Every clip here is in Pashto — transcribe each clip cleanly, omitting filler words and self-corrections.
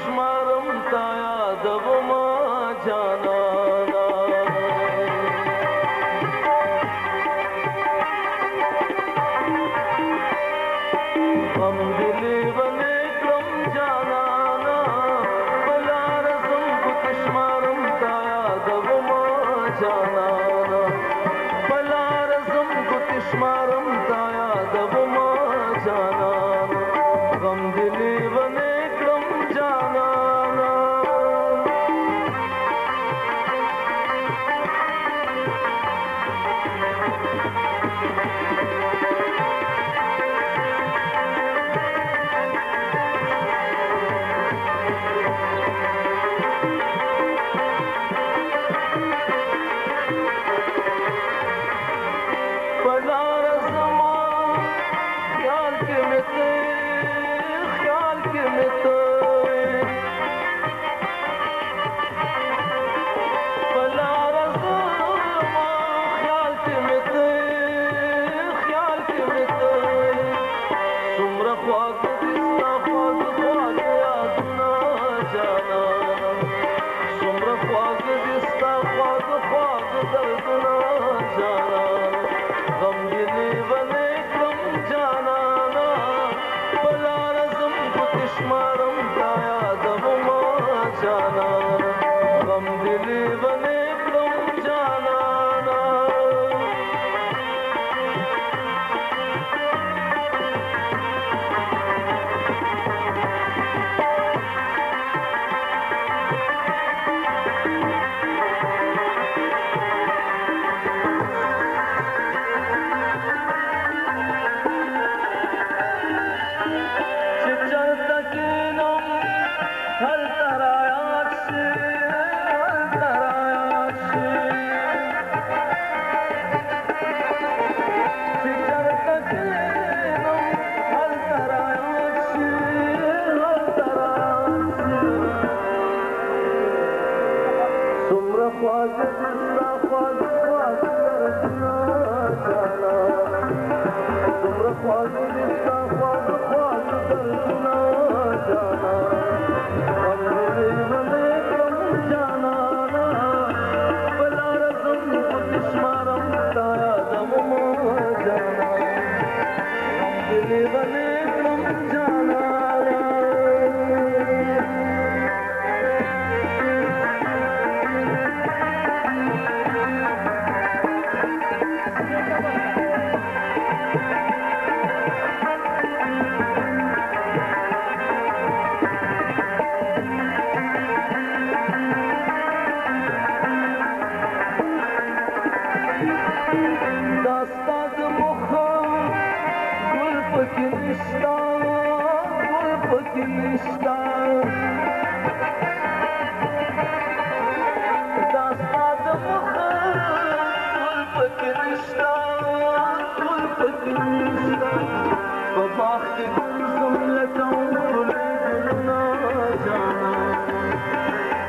شمارم تا یادوما جانانا غم دلی بنے کرم جانانا بلار زم کت شمارم تا یادوما جانانا بلار زم کت شمارم تا یادوما جانانا غم دلی بنے کرم جانانا بلار زمان خیال کے متے خیال کے متے بلار زمان خیال کے متے خیال کے متے سمرا خواگ دستا خواگ خواگ یادنا جانانا سمرا خواگ دستا خواگ خواگ دردنا جانانا غم دلی بنے کرم جانانا بلار زم کت شمارم تا یادوما جانانا غم دلی بنے کرم جانانا چلتا کینم ہر طرح سے ہر طرح سے چلتا کینم ہر طرح سے ہر طرح سے سمر خواج دستا خواج خواج دردنا جانا سمر خواج دستا خواج خواج دردنا جانا غم دلی بنے کرم جانانا بلار زم کت شمارم تا یادوما جانا غم دلی بنے کرم جانانا داستاد مخم گل پکی نشتا گل پکی نشتا داستاد مخم گل پکی نشتا گل پکی نشتا بباخ کے گلزم لٹاؤں گلے گلنا جانا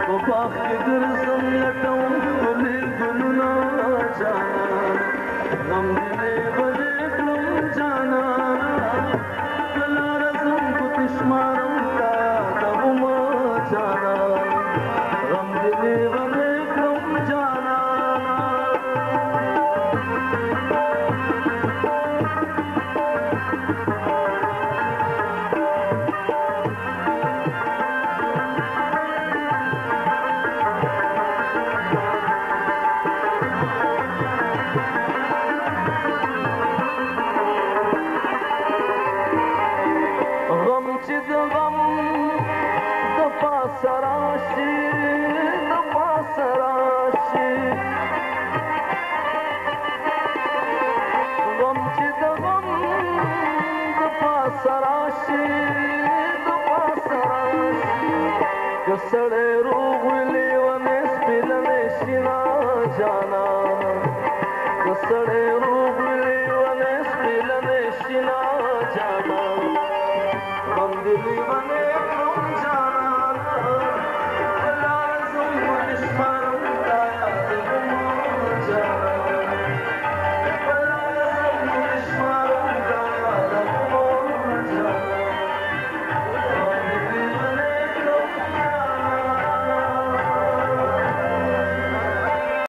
بباخ کے گلزم لٹاؤں گلے گلنا جانا غم دلی بنے کرم جانانا بلار زم کت شمارم تا یادوما جانانا غم دلی بنے کرم جانانا غم چې د غم د پاسه راشي د پاسه راشي غم چې د غم د پاسه راشي د پاسه راشي که سړی روغ وي لیونی سپېلنی شي نا جانانه که سړی